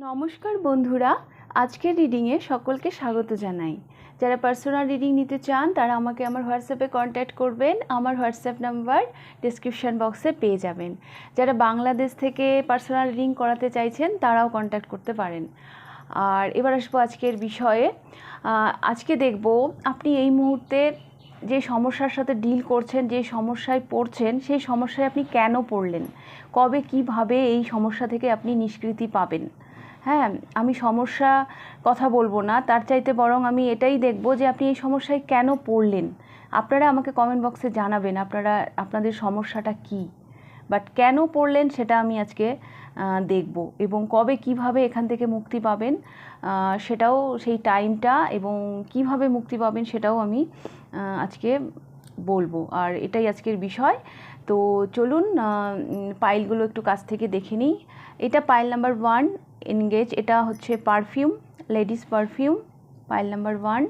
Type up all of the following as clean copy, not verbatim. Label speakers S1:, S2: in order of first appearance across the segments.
S1: নমস্কার বন্ধুরা, আজকের রিডিংয়ে সকলকে স্বাগত জানাই। যারা পার্সোনাল রিডিং নিতে চান তারা আমাকে আমার হোয়াটসঅ্যাপে কন্ট্যাক্ট করবেন। আমার হোয়াটসঅ্যাপ নাম্বার ডেসক্রিপশন বক্সে পেয়ে যাবেন। যারা বাংলাদেশ থেকে পার্সোনাল রিডিং করাতে চাইছেন তারাও কন্ট্যাক্ট করতে পারেন। আর এবার আসবো আজকের বিষয়ে। আজকে দেখব আপনি এই মুহূর্তে যে সমস্যার সাথে ডিল করছেন, যে সমস্যায় পড়ছেন, সেই সমস্যায় আপনি কেন পড়লেন, কবে কিভাবে এই সমস্যা থেকে আপনি নিষ্কৃতি পাবেন। হ্যাঁ, আমি সমস্যা কথা বলবো না, তার চাইতে বরং আমি এটাই দেখব যে আপনি এই সমস্যায় কেন পড়লেন। আপনারা আমাকে কমেন্ট বক্সে জানাবেন আপনাদের সমস্যাটা কি, বাট কেন পড়লেন সেটা আমি আজকে দেখব, এবং কবে কিভাবে এখান থেকে মুক্তি পাবেন সেটাও, সেই টাইমটা এবং কিভাবে মুক্তি পাবেন সেটাও আমি আজকে বলবো। আর এটাই আজকের বিষয়। তো চলুন পাইলগুলো একটু কাছ থেকে দেখে নিই। এটা পাইল নাম্বার 1, এনগেজ। এটা হচ্ছে perfume, ladies perfume, file number 1।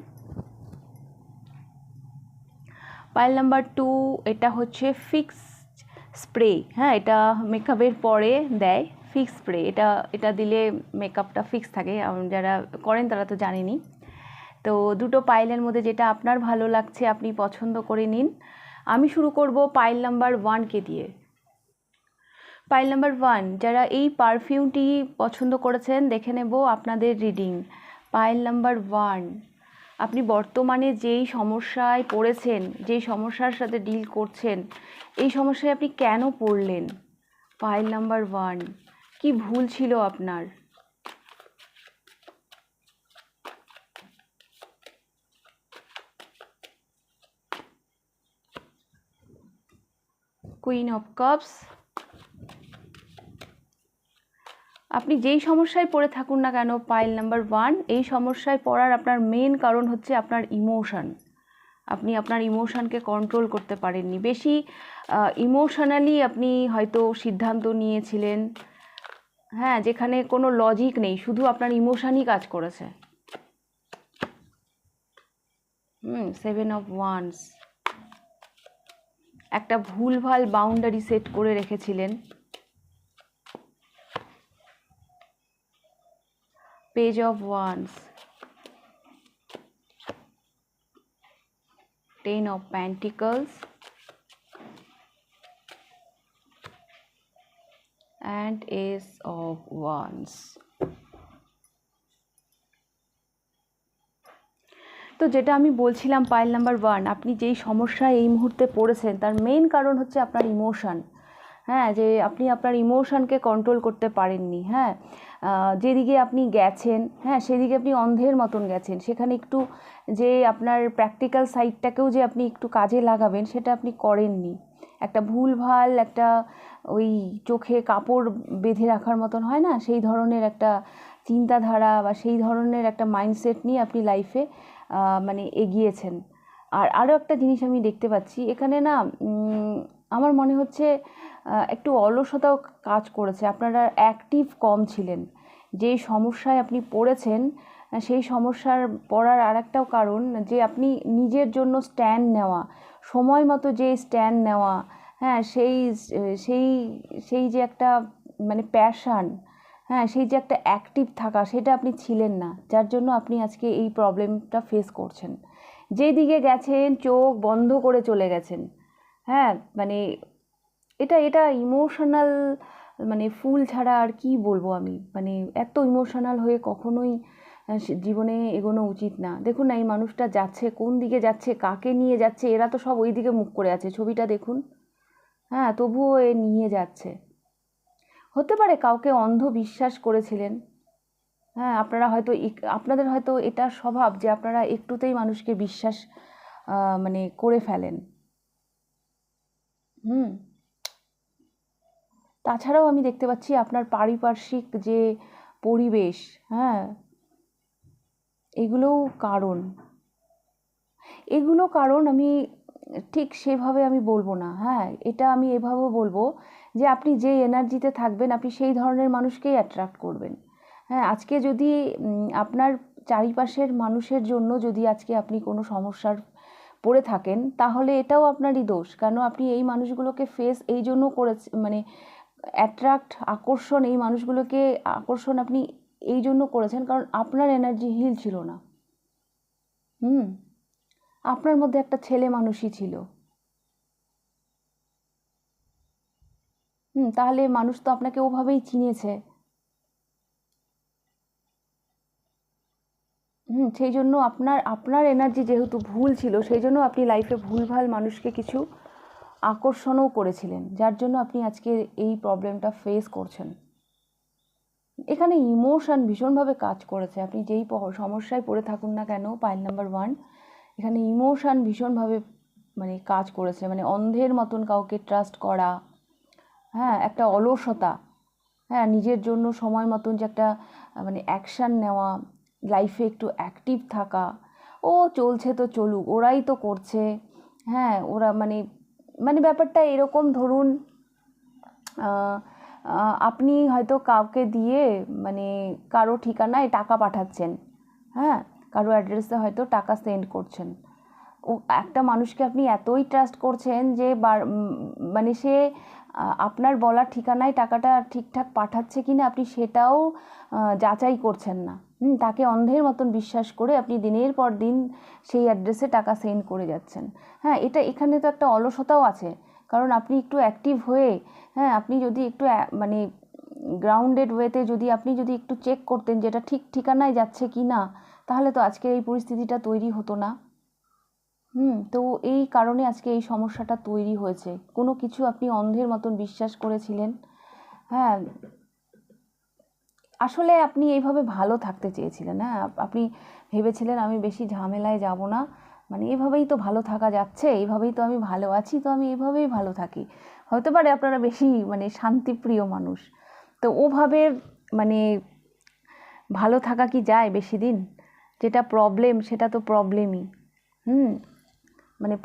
S1: File number 2, এটা হচ্ছে ফিক্স স্প্রে। হ্যাঁ, এটা মেকআপের পরে দেয় ফিক্স স্প্রে। এটা দিলে মেকআপটা ফিক্স থাকে, যারা করেন তারা তো জানেনই। তো দুটো পাইলের মধ্যে যেটা আপনার ভালো লাগছে আপনি পছন্দ করে নিন। আমি শুরু করব পাইল নাম্বার 1কে দিয়ে। পাইল নাম্বার 1, যারা এই পারফিউমটি পছন্দ করেছেন দেখে নেব আপনাদের রিডিং। পাইল নাম্বার 1, আপনি বর্তমানে যেই সমস্যায় পড়েছেন, যেই সমস্যার সাথে ডিল করছেন, এই সমস্যায় আপনি কেন পড়লেন। পাইল নাম্বার 1, কি ভুল ছিল আপনার। Queen of cups. আপনি যেই সমস্যায় পড়ে থাকুন না কেন পাইল নাম্বার 1, এই সমস্যায় পড়ার আপনার মেন কারণ হচ্ছে আপনার ইমোশন। আপনি আপনার ইমোশনকে কন্ট্রোল করতে পারেননি, বেশি ইমোশনালি আপনি হয়তো সিদ্ধান্ত নিয়েছিলেন। হ্যাঁ, যেখানে কোনো লজিক নেই, শুধু আপনার ইমোশনই কাজ করেছে। 7 অফ ওয়ান্স, একটা ভুলভাল বাউন্ডারি সেট করে রেখেছিলেন। Page of wands, 10 of Pentacles and Ace of Wands. তো যেটা আমি বলছিলাম, পাইল নাম্বার 1, আপনি যেই সমস্যায় এই মুহূর্তে পড়েছেন তার মেইন কারণ হচ্ছে আপনার ইমোশন। হ্যাঁ, যে আপনি আপনার ইমোশনকে কন্ট্রোল করতে পারেননি। হ্যাঁ, যেদিকে আপনি গেছেন, হ্যাঁ সেদিকে আপনি অন্ধের মতন গেছেন। সেখানে একটু যে আপনার প্র্যাকটিক্যাল সাইডটাকেও যে আপনি একটু কাজে লাগাবেন সেটা আপনি করেননি। একটা ভুলভাল, একটা ওই চোখে কাপড় বেঁধে রাখার মতন হয় না, সেই ধরনের একটা চিন্তাধারা বা সেই ধরনের একটা মাইন্ডসেট নিয়ে আপনি লাইফে মানে এগিয়েছেন। আর আরও একটা জিনিস আমি দেখতে পাচ্ছি এখানে না, আমার মনে হচ্ছে একটু অলসতাও কাজ করেছে। আপনারা অ্যাক্টিভ কম ছিলেন। যেই সমস্যায় আপনি পড়েছেন সেই সমস্যার পড়ার আরেকটাও কারণ যে আপনি নিজের জন্য স্ট্যান্ড নেওয়া, সময় মতো যে স্ট্যান্ড নেওয়া, হ্যাঁ সেই সেই সেই যে একটা মানে প্যাশান, হ্যাঁ সেই যে একটা অ্যাক্টিভ থাকা, সেটা আপনি ছিলেন না, যার জন্য আপনি আজকে এই প্রবলেমটা ফেস করছেন। যেদিকে গেছেন চোখ বন্ধ করে চলে গেছেন। হ্যাঁ, মানে এটা ইমোশনাল, মানে ফুল ছাড়া আর কি বলবো আমি। মানে এত ইমোশনাল হয়ে কখনোই জীবনে এগোনো উচিত না। দেখুন না, এই মানুষটা যাচ্ছে, কোন দিকে যাচ্ছে, কাকে নিয়ে যাচ্ছে, এরা তো সব ওই দিকে মুখ করে আছে, ছবিটা দেখুন। হ্যাঁ, তবুও এ নিয়ে যাচ্ছে। হতে পারে কাউকে অন্ধ বিশ্বাস করেছিলেন। হ্যাঁ, আপনাদের হয়তো এটা স্বভাব যে আপনারা একটুতেই মানুষকে বিশ্বাস মানে করে ফেলেন। তাছাড়াও আমি দেখতে পাচ্ছি আপনার পারিপার্শ্বিক যে পরিবেশ, হ্যাঁ এগুলো কারণ আমি ঠিক সেভাবে আমি বলবো না। হ্যাঁ, এটা আমি এভাবেও বলবো যে আপনি যে এনার্জিতে থাকবেন আপনি সেই ধরনের মানুষকেই অ্যাট্রাক্ট করবেন। হ্যাঁ, আজকে যদি আপনার চারিপাশের মানুষের জন্য যদি আজকে আপনি কোনো সমস্যার পড়ে থাকেন তাহলে এটাও আপনারই দোষ। কেন আপনি এই মানুষগুলোকে ফেস এই জন্য করেছেন, মানে আকর্ষণ, এই মানুষগুলোকে আকর্ষণ আপনি এই জন্য করেছেন কারণ আপনার এনার্জি হিল ছিল না। আপনার মধ্যে একটা ছেলে মানুষই ছিল। তাহলে মানুষ তো আপনাকে ওভাবেই চিনেছে। সেই জন্য আপনার এনার্জি যেহেতু ভুল ছিল, সেই জন্য আপনি লাইফে ভুলভাল মানুষকে কিছু আকর্ষণও করেছিলেন, যার জন্য আপনি আজকে এই প্রবলেমটা ফেস করছেন। এখানে ইমোশন ভীষণভাবে কাজ করেছে। আপনি যেই সমস্যায় পড়ে থাকুন না কেন, পাইল নাম্বার 1, এখানে ইমোশন ভীষণভাবে মানে কাজ করেছে। মানে অন্ধের মতন কাউকে ট্রাস্ট করা, হ্যাঁ, একটা অলসতা, হ্যাঁ, নিজের জন্য সময় মতন যে একটা মানে অ্যাকশান নেওয়া, লাইফে একটু অ্যাক্টিভ থাকা। ও চলছে তো চলুক, ওরাই তো করছে, হ্যাঁ, ওরা মানে মানে ব্যাপারটা এরকম, ধরুন আপনি হয়তো কাউকে দিয়ে মানে কারো ঠিকানায় টাকা পাঠাচ্ছেন, হ্যাঁ, কারো অ্যাড্রেসে হয়তো টাকা সেন্ড করছেন। ও একটা মানুষকে আপনি এতই ট্রাস্ট করছেন যে মানে সে আপনার বলা ঠিকানায় টাকাটা ঠিকঠাক পাঠাচ্ছে কি না আপনি সেটাও যাচাই করছেন না। তাকে অন্ধের মতন বিশ্বাস করে আপনি দিনের পর দিন সেই অ্যাড্রেসে টাকা সেন্ড করে যাচ্ছেন। হ্যাঁ, এখানে তো একটা অলসতাও আছে, কারণ আপনি একটু অ্যাক্টিভ হয়ে, হ্যাঁ, আপনি যদি একটু মানে গ্রাউন্ডেড ওয়েতে আপনি যদি একটু চেক করতেন যেটা ঠিক ঠিকানায় যাচ্ছে কি না, তাহলে তো আজকে এই পরিস্থিতিটা তৈরি হতো না। তো এই কারণে আজকে এই সমস্যাটা তৈরি হয়েছে। কোনো কিছু আপনি অন্ধের মতন বিশ্বাস করেছিলেন। হ্যাঁ, আসলে আপনি এইভাবে ভালো থাকতে চেয়েছিলেন। হ্যাঁ, আপনি ভেবেছিলেন আমি বেশি ঝামেলায় যাব না, মানে এভাবেই তো ভালো থাকা যাচ্ছে, এইভাবেই তো আমি ভালো আছি, তো আমি এভাবেই ভালো থাকি। হতে পারে আপনারা বেশি মানে শান্তিপ্রিয় মানুষ, তো ওভাবে মানে ভালো থাকা কি যায় বেশি দিন? যেটা প্রবলেম সেটা তো প্রবলেমই। মানে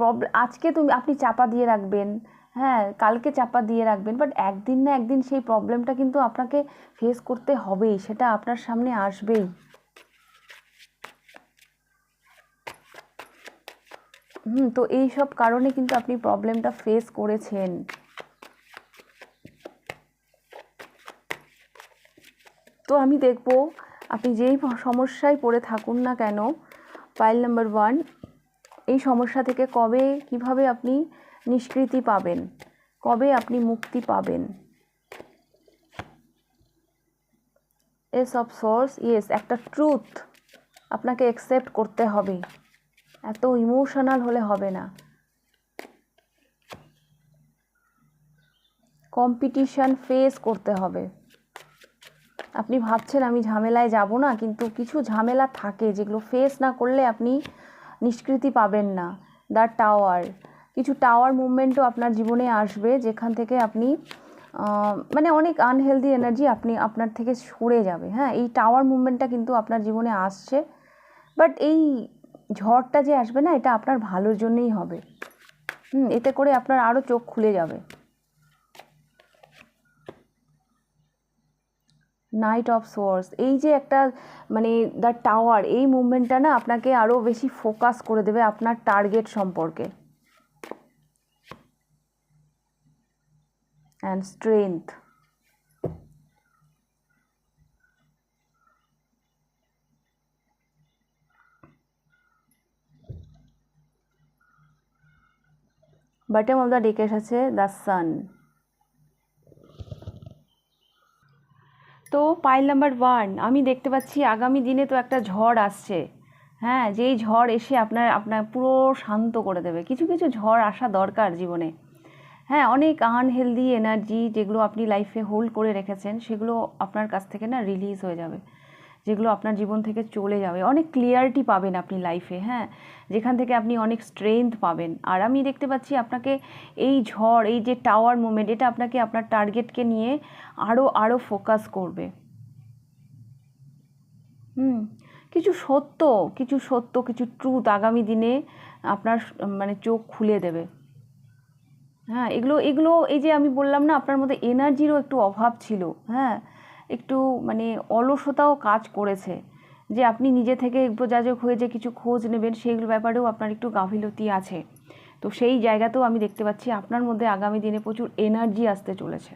S1: আজকে আপনি চাপা দিয়ে রাখবেন, হ্যাঁ, কালকে চাপা দিয়ে রাখবেন, বাট একদিন না একদিন সেই প্রবলেমটা কিন্তু আপনাকে ফেস করতে হবেই, সেটা আপনার সামনে আসবেই। তো এই সব কারণে কিন্তু আপনি প্রবলেমটা ফেস করেছেন। তো আমি দেখব আপনি যেই সমস্যায় পড়ে থাকুন না কেন, পাইল নাম্বার 1, এই সমস্যা থেকে কবে কিভাবে আপনি নিষ্কৃতি পাবেন, কবে আপনি মুক্তি পাবেন। এস অফ সোর্স, ইয়েস, একটা ট্রুথ আপনাকে অ্যাকসেপ্ট করতে হবে, এত ইমোশনাল হলে হবে না। কম্পিটিশন ফেস করতে হবে। আপনি ভাবছেন আমি ঝামেলায় যাব না, কিন্তু কিছু ঝামেলা থাকে যেগুলো ফেস না করলে আপনি নিষ্কৃতি পাবেন না। দ্য টাওয়ার, কিছু টাওয়ার মুভমেন্টও আপনার জীবনে আসবে, যেখান থেকে আপনি মানে অনেক আনহেলদি এনার্জি আপনার থেকে সরে যাবে। হ্যাঁ, এই টাওয়ার মুভমেন্টটা কিন্তু আপনার জীবনে আসছে, বাট এই ঝড়টা যে আসবে না, এটা আপনার ভালোর জন্যই হবে। এতে করে আপনার আরও চোখ খুলে যাবে। নাইট অফ সোর্স, এই যে একটা মানে দ্য টাওয়ার, এই মুভমেন্টটা না আপনাকে আরও বেশি ফোকাস করে দেবে আপনার টার্গেট সম্পর্কে। And strength, bottom of the ডেকে আছে দ্য সান। তো পাইল নাম্বার 1, আমি দেখতে পাচ্ছি আগামী দিনে তো একটা ঝড় আসছে। হ্যাঁ, যেই ঝড় এসে আপনার পুরো শান্ত করে দেবে। কিছু কিছু ঝড় আসা দরকার জীবনে। হ্যাঁ, অনেক আনহেলদি এনার্জি যেগুলো আপনি লাইফে হোল্ড করে রেখেছেন, সেগুলো আপনার কাছ থেকে না রিলিজ হয়ে যাবে, যেগুলো আপনার জীবন থেকে চলে যাবে। অনেক ক্লিয়ারিটি পাবেন আপনি লাইফে, হ্যাঁ, যেখান থেকে আপনি অনেক স্ট্রেংথ পাবেন। আর আমি দেখতে পাচ্ছি আপনাকে এই ঝড়, এই যে টাওয়ার মুভমেন্ট, এটা আপনাকে আপনার টার্গেটকে নিয়ে আরও ফোকাস করবে। কিছু সত্য কিছু ট্রুথ আগামী দিনে আপনার মানে চোখ খুলে দেবে। হ্যাঁ, এগুলো এই যে আমি বললাম না, আপনার মধ্যে এনার্জিরও একটু অভাব ছিল। হ্যাঁ, একটু মানে অলসতাও কাজ করেছে, যে আপনি নিজে থেকে প্রযোজক হয়ে যে কিছু খোঁজ নেবেন, সেইগুলো ব্যাপারেও আপনার একটু গাফিলতি আছে। তো সেই জায়গাতেও আমি দেখতে পাচ্ছি আপনার মধ্যে আগামী দিনে প্রচুর এনার্জি আসতে চলেছে।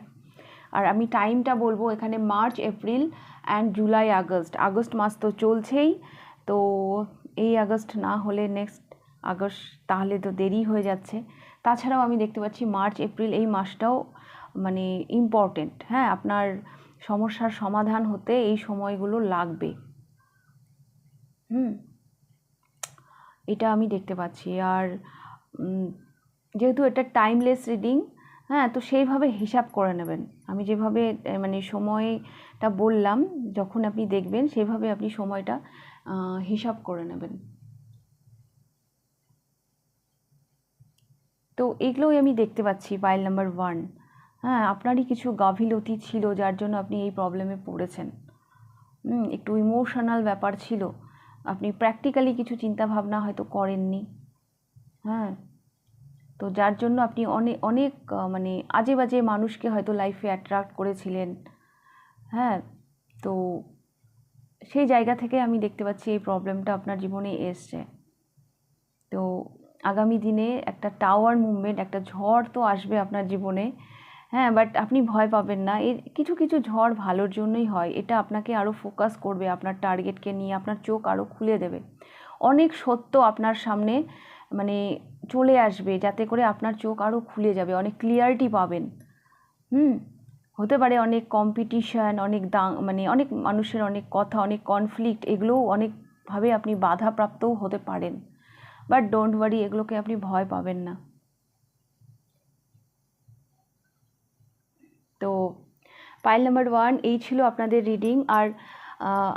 S1: আর আমি টাইমটা বলবো, এখানে March, April and July, August মাস তো চলছেই। তো এই আগস্ট না হলে নেক্সট আগস্ট, তাহলে তো দেরি হয়ে যাচ্ছে। তাছাড়াও আমি দেখতে পাচ্ছি মার্চ, এপ্রিল এই মাসটাও মানে ইম্পর্টেন্ট। হ্যাঁ, আপনার সমস্যার সমাধান হতে এই সময়গুলো লাগবে। এটা আমি দেখতে পাচ্ছি। আর যেহেতু এটা টাইমলেস রিডিং, হ্যাঁ, তো সেইভাবে হিসাব করে নেবেন। আমি যেভাবে মানে সময়টা বললাম, যখন আপনি দেখবেন সেইভাবে আপনি সময়টা হিসাব করে নেবেন। তো এগুলোই আমি দেখতে পাচ্ছি পাইল নাম্বার 1। হ্যাঁ, আপনারই কিছু গাফিলতি ছিল যার জন্য আপনি এই প্রবলেমে পড়েছেন। একটু ইমোশনাল ব্যাপার ছিল, আপনি প্র্যাকটিক্যালি কিছু চিন্তাভাবনা হয়তো করেননি। হ্যাঁ, তো যার জন্য আপনি অনেক অনেক মানে আজে বাজে মানুষকে হয়তো লাইফে অ্যাট্রাক্ট করেছিলেন। হ্যাঁ, তো সেই জায়গা থেকে আমি দেখতে পাচ্ছি এই প্রবলেমটা আপনার জীবনে এসছে। তো আগামী দিনে একটা টাওয়ার মুভমেন্ট, একটা ঝড় তো আসবে আপনার জীবনে। হ্যাঁ, বাট আপনি ভয় পাবেন না। এর কিছু কিছু ঝড় ভালোর জন্যই হয়। এটা আপনাকে আরও ফোকাস করবে, আপনার টার্গেটকে নিয়ে আপনার চোখ আরও খুলে দেবে। অনেক সত্য আপনার সামনে মানে চলে আসবে, যাতে করে আপনার চোখ আরও খুলে যাবে, অনেক ক্লিয়ারিটি পাবেন। হতে পারে অনেক কম্পিটিশান, অনেক মানে অনেক মানুষের অনেক কথা, অনেক কনফ্লিক্ট, এগুলোও অনেকভাবে আপনি বাধাপ্রাপ্তও হতে পারেন। বাট ডোন্ট ওয়ারি, এগুলোকে আপনি ভয় পাবেন না। তো পাইল নাম্বার 1 এই ছিল আপনাদের রিডিং। আর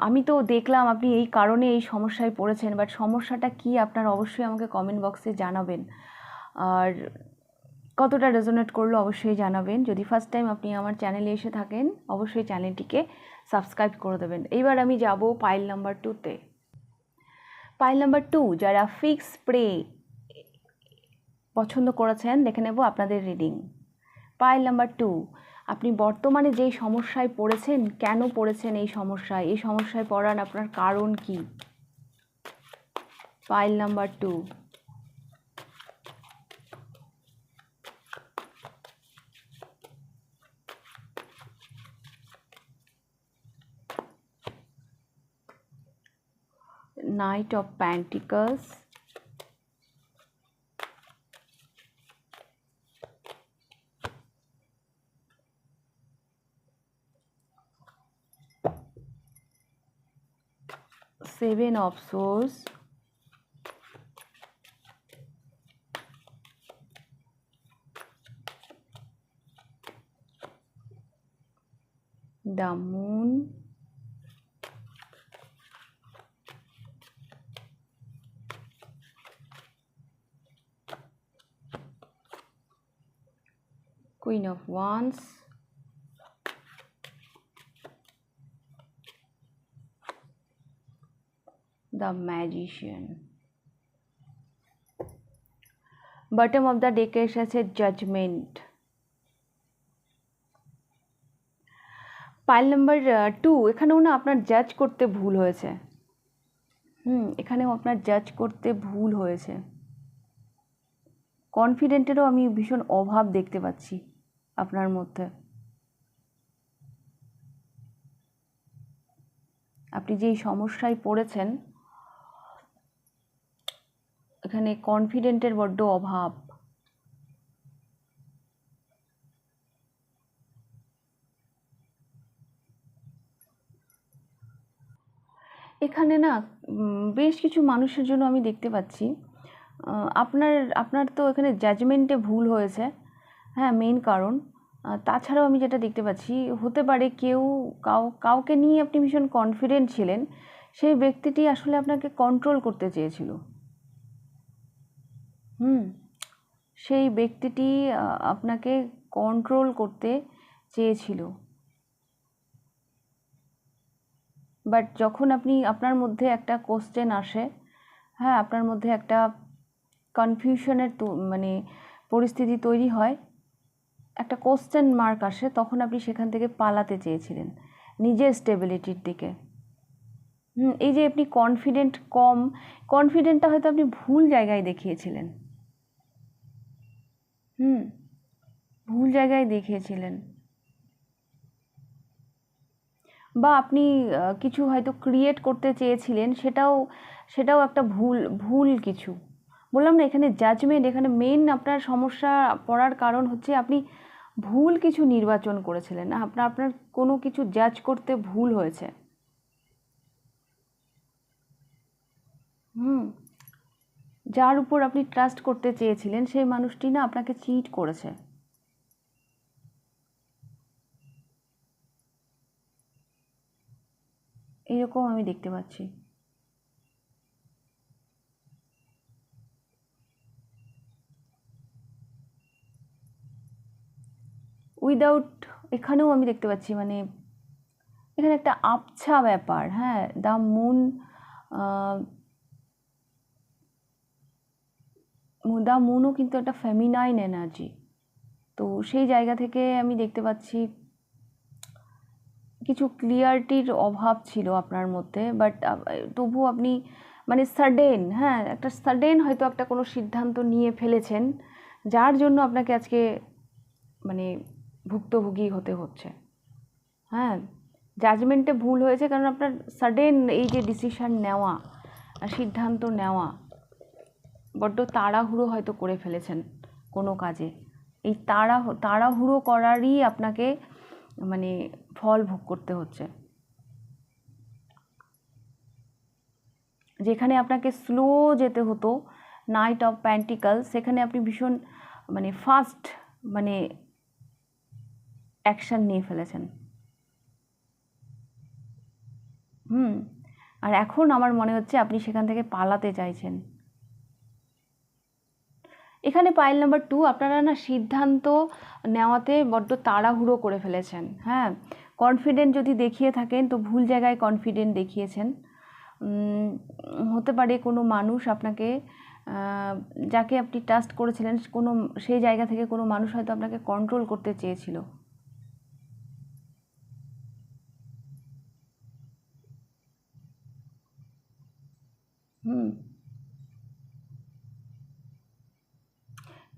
S1: আমি তো দেখলাম আপনি এই কারণে এই সমস্যায় পড়েছেন, বাট সমস্যাটা কি আপনার অবশ্যই আমাকে কমেন্ট বক্সে জানাবেন। আর কতটা রেজোনেট করলো অবশ্যই জানাবেন। যদি ফার্স্ট টাইম আপনি আমার চ্যানেলে এসে থাকেন, অবশ্যই চ্যানেলটিকে সাবস্ক্রাইব করে দেবেন। এইবার আমি যাব পাইল নাম্বার 2তে। পাইল নাম্বার 2, যারা ফিক্স স্প্রে পছন্দ করেছেন, দেখে নেব আপনাদের রিডিং। পাইল নাম্বার 2, আপনি বর্তমানে যেই সমস্যায় পড়েছেন, কেন পড়েছেন এই সমস্যায় পড়ার আপনার কারণ কি? File number 2। Knight of Pentacles, Seven of Swords, the Moon, Queen of Wands, the Magician। Bottom of the ডেকে এসেছে জাজমেন্ট। পাইল নাম্বার 2, এখানেও না আপনার জাজ করতে ভুল হয়েছে। এখানেও আপনার জাজ করতে ভুল হয়েছে। কনফিডেন্টেরও আমি ভীষণ অভাব দেখতে পাচ্ছি আপনার মধ্যে। আপনি যেই সমস্যায় পড়েছেন, এখানে কনফিডেন্টের বড্ড অভাব। এখানে না বেশ কিছু মানুষের জন্য আমি দেখতে পাচ্ছি আপনার তো এখানে জাজমেন্টে ভুল হয়েছে। হ্যাঁ, মেইন কারণ। তাছাড়াও আমি যেটা দেখতে পাচ্ছি, হতে পারে কাউকে নিয়ে আপনি ভীষণ কনফিডেন্ট ছিলেন, সেই ব্যক্তিটি আসলে আপনাকে কন্ট্রোল করতে চেয়েছিল। সেই ব্যক্তিটি আপনাকে কন্ট্রোল করতে চেয়েছিল। বাট যখন আপনার মধ্যে একটা কোশ্চেন আসে, হ্যাঁ, আপনার মধ্যে একটা কনফিউশনের মানে পরিস্থিতি তৈরি হয়, একটা কোশ্চেন মার্ক আসে, তখন আপনি সেখান থেকে পালাতে চেয়েছিলেন নিজের স্টেবিলিটির দিকে। এই যে আপনি কনফিডেন্টটা হয়তো আপনি ভুল জায়গায় দেখিয়েছিলেন। ভুল জায়গায় দেখিয়েছিলেন। বা আপনি কিছু হয়তো ক্রিয়েট করতে চেয়েছিলেন, সেটাও একটা ভুল কিছু। বললাম না, এখানে জাজমেন্ট, এখানে মেন আপনার সমস্যা পড়ার কারণ হচ্ছে আপনি ভুল কিছু নির্বাচন করেছিলেন, আপনার কোনো কিছু জাজ করতে ভুল হয়েছে। যার উপর আপনি ট্রাস্ট করতে চেয়েছিলেন সেই মানুষটি না আপনাকে চিট করেছে। এরকম আমি দেখতে পাচ্ছি। উইদাউট, এখানেও আমি দেখতে পাচ্ছি মানে এখানে একটা আবছা ব্যাপার। হ্যাঁ, দ্য মুন, দ্য মুনও কিন্তু একটা ফেমিনাইন এনার্জি। তো সেই জায়গা থেকে আমি দেখতে পাচ্ছি কিছু ক্লিয়ারিটির অভাব ছিল আপনার মধ্যে, বাট তবু আপনি মানে সাডেন, হ্যাঁ একটা সাডেন হয়তো একটা কোনো সিদ্ধান্ত নিয়ে ফেলেছেন, যার জন্য আপনাকে আজকে মানে ভুক্তভোগী হতে হচ্ছে। হ্যাঁ, জাজমেন্টে ভুল হয়েছে কারণ আপনার সাডেন এই যে ডিসিশান নেওয়া, সিদ্ধান্ত নেওয়া, বড্ড তাড়াহুড়ো হয়তো করে ফেলেছেন কোনো কাজে। এই তাড়াহুড়ো করারই আপনাকে মানে ফল ভোগ করতে হচ্ছে। যেখানে আপনাকে স্লো যেতে হতো, নাইট অফ প্যান্টিকল, সেখানে আপনি ভীষণ মানে ফাস্ট মানে অ্যাকশান নিয়ে ফেলেছেন। আর এখন আমার মনে হচ্ছে আপনি সেখান থেকে পালাতে চাইছেন। এখানে পাইল নাম্বার 2, আপনারা না সিদ্ধান্ত নেওয়াতে বড্ড তাড়াহুড়ো করে ফেলেছেন। হ্যাঁ, কনফিডেন্ট যদি দেখিয়ে থাকেন তো ভুল জায়গায় কনফিডেন্ট দেখিয়েছেন। হতে পারে কোনো মানুষ আপনাকে, যাকে আপনি ট্রাস্ট করেছিলেন, সেই জায়গা থেকে কোনো মানুষ হয়তো আপনাকে কন্ট্রোল করতে চেয়েছিল।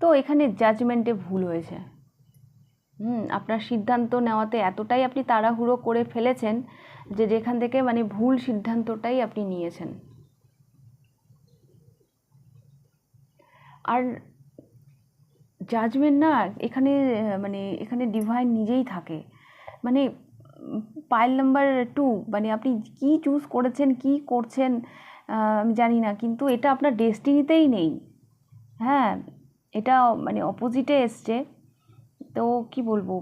S1: তো এখানে জাজমেন্টে ভুল হয়েছে। আপনার সিদ্ধান্ত নেওয়াতে এতটাই আপনি তাড়াহুড়ো করে ফেলেছেন যে যেখান থেকে মানে ভুল সিদ্ধান্তটাই আপনি নিয়েছেন। আর জাজমেন্ট না এখানে মানে এখানে ডিভাইন নিজেই থাকে। মানে পাইল নাম্বার 2, মানে আপনি কি চুজ করেছেন, কি করছেন আমি জানি না, কিন্তু এটা আপনার ডেস্টিনিতেই নেই। হ্যাঁ, এটা মানে অপোজিটে এসছে। তো কি বলবো,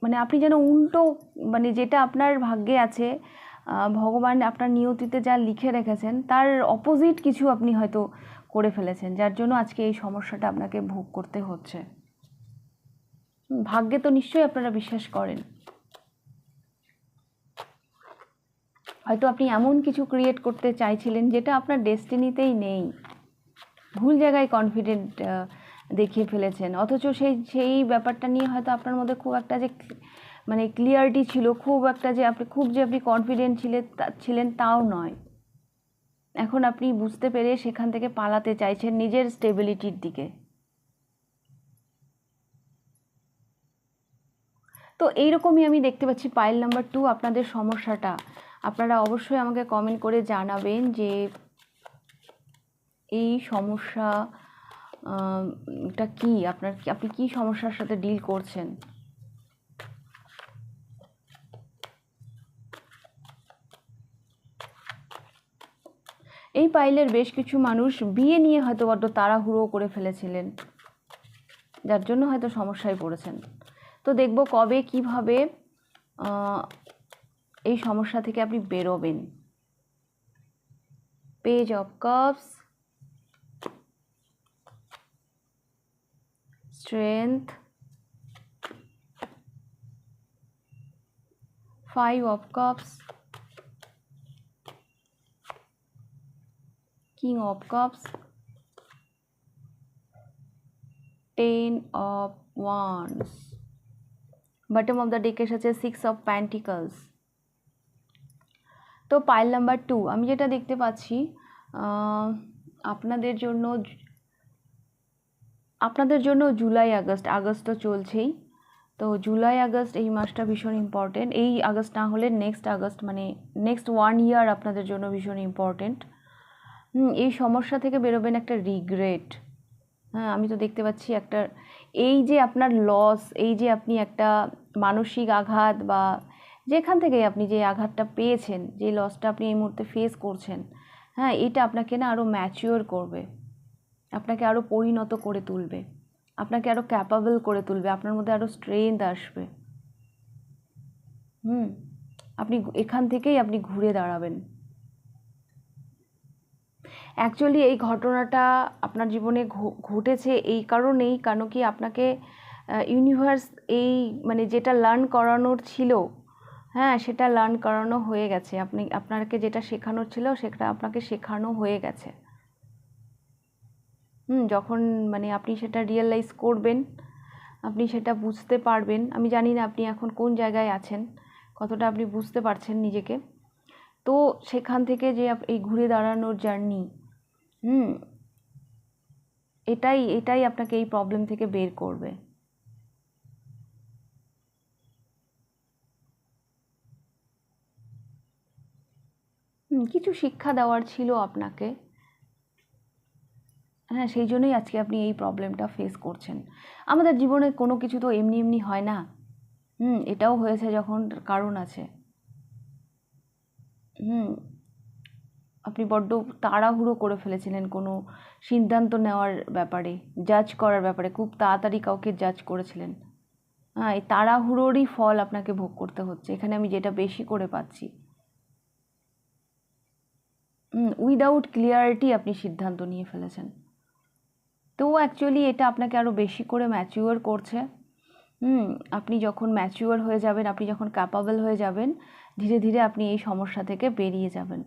S1: মানে আপনি যেন উল্টো, মানে যেটা আপনার ভাগ্যে আছে, ভগবান আপনার নিয়তিতে যা লিখে রেখেছেন তার অপোজিট কিছু আপনি হয়তো করে ফেলেছেন, যার জন্য আজকে এই সমস্যাটা আপনাকে ভোগ করতে হচ্ছে। ভাগ্যে তো নিশ্চয়ই আপনারা বিশ্বাস করেন। হয়তো আপনি এমন কিছু ক্রিয়েট করতে চাইছিলেন যেটা আপনার ডেস্টিনিতেই নেই, ভুল জায়গায় কনফিডেন্ট দেখিয়ে ফেলেছেন, অথচ সেই ব্যাপারটা নিয়ে হয়তো আপনার মধ্যে খুব একটা যে মানে ক্লিয়ারিটি ছিল, খুব একটা যে আপনি কনফিডেন্ট ছিলেন তাও নয়। এখন আপনি বুঝতে পেরে সেখান থেকে পালাতে চাইছেন নিজের স্টেবিলিটির দিকে। তো এইরকমই আমি দেখতে পাচ্ছি পাইল নাম্বার 2 আপনাদের সমস্যাটা। আপনারা অবশ্যই আমাকে কমেন্ট করে জানাবেন যে এই সমস্যাটা কি, আপনি কি সমস্যার সাথে ডিল করছেন। এই পাইলের বেশ কিছু মানুষ বিয়ে নিয়ে হয়তো বড্ড তাড়াহুড়ো করে ফেলেছিলেন, যার জন্য হয়তো সমস্যায় পড়েছেন। তো দেখব কবে কিভাবে এই সমস্যা থেকে আপনি বেরোবেন। Page of cups, strength, 5 of cups, king of cups, 10 of wands, bottom of the deck এসেছে 6 of pentacles। তো পাইল নাম্বার 2 আমি যেটা দেখতে পাচ্ছি আপনাদের জন্য জুলাই আগস্ট তো চলছেই, তো জুলাই আগস্ট এই মাসটা ভীষণ ইম্পর্টেন্ট। এই আগস্ট না হলে নেক্সট আগস্ট, মানে নেক্সট 1 ইয়ার আপনাদের জন্য ভীষণ ইম্পর্টেন্ট। এই সমস্যা থেকে বেরোবেন একটা রিগ্রেট। হ্যাঁ, আমি তো দেখতে পাচ্ছি একটা, এই যে আপনার লস, এই যে আপনি একটা মানসিক আঘাত বা যেখান থেকে আপনি যে আঘাতটা পেয়েছেন, যে লসটা আপনি এই মুহূর্তে ফেস করছেন, হ্যাঁ, এটা আপনাকে না আরও ম্যাচিওর করবে, আপনাকে আরও পরিণত করে তুলবে, আপনাকে আরও ক্যাপাবল করে তুলবে, আপনার মধ্যে আরও স্ট্রেংথ আসবে। আপনি এখান থেকেই আপনি ঘুরে দাঁড়াবেন। অ্যাকচুয়ালি এই ঘটনাটা আপনার জীবনে ঘটেছে এই কারণেই, কারণ কি আপনাকে ইউনিভার্স এই মানে যেটা লার্ন করানোর ছিল, হ্যাঁ, সেটা লার্ন করানো হয়ে গেছে। আপনাকে যেটা শেখানোর ছিল সেটা আপনাকে শেখানো হয়ে গেছে। যখন মানে আপনি সেটা রিয়েলাইজ করবেন, আপনি সেটা বুঝতে পারবেন। আমি জানি না আপনি এখন কোন জায়গায় আছেন, কতটা আপনি বুঝতে পারছেন নিজেকে। তো সেখান থেকে যে এই ঘুরে দাঁড়ানোর জার্নি, এটাই আপনাকে এই প্রবলেম থেকে বের করবে। কিছু শিক্ষা দেওয়ার ছিল আপনাকে, হ্যাঁ, সেই জন্যই আজকে আপনি এই প্রবলেমটা ফেস করছেন। আমাদের জীবনে কোনো কিছু তো এমনি এমনি হয় না। এটাও হয়েছে যখন কারণ আছে। আপনি বড্ড তাড়াহুড়ো করে ফেলেছিলেন কোনো সিদ্ধান্ত নেওয়ার ব্যাপারে, জাজ করার ব্যাপারে, খুব তাড়াতাড়ি কাউকে জাজ করেছিলেন। হ্যাঁ, এই তাড়াহুড়োরই ফল আপনাকে ভোগ করতে হচ্ছে এখানে, আমি যেটা বেশি করে পাচ্ছি। উইদাউট ক্লিয়ারিটি আপনি সিদ্ধান্ত নিয়ে ফেলেছেন। তো অ্যাকচুয়ালি এটা আপনাকে আরও বেশি করে ম্যাচিওর করছে। আপনি যখন ম্যাচিওর হয়ে যাবেন, আপনি যখন ক্যাপাবল হয়ে যাবেন, ধীরে ধীরে আপনি এই সমস্যা থেকে বেরিয়ে যাবেন।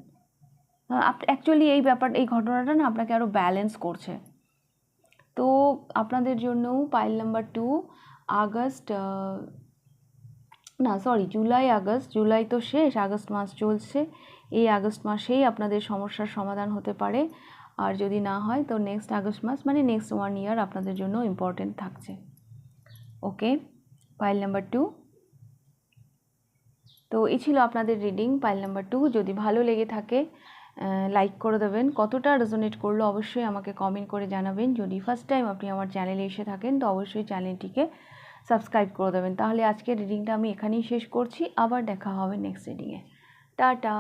S1: অ্যাকচুয়ালি এই ঘটনাটা না আপনাকে আরও ব্যালেন্স করছে। তো আপনাদের জন্যও পাইল নাম্বার 2 আগস্ট, না সরি, জুলাই তো শেষ, আগস্ট মাস চলছে। এই আগস্ট মাসেই আপনাদের সমস্যার সমাধান হতে পারে, আর যদি না হয় তো নেক্সট আগস্ট মাস, মানে নেক্সট 1 ইয়ার আপনাদের জন্য ইম্পর্টেন্ট থাকছে। ওকে, পাইল নাম্বার 2। তো এই ছিল আপনাদের রিডিং পাইল নাম্বার 2। যদি ভালো লেগে থাকে লাইক করে দেবেন, কতটা রেজোনেট করলো অবশ্যই আমাকে কমেন্ট করে জানাবেন। যদি ফার্স্ট টাইম আপনি আমার চ্যানেলে এসে থাকেন তো অবশ্যই চ্যানেলটিকে সাবস্ক্রাইব করে দেবেন। তাহলে আজকের রিডিংটা আমি এখানেই শেষ করছি, আবার দেখা হবে নেক্সট রিডিংয়ে। টাটা।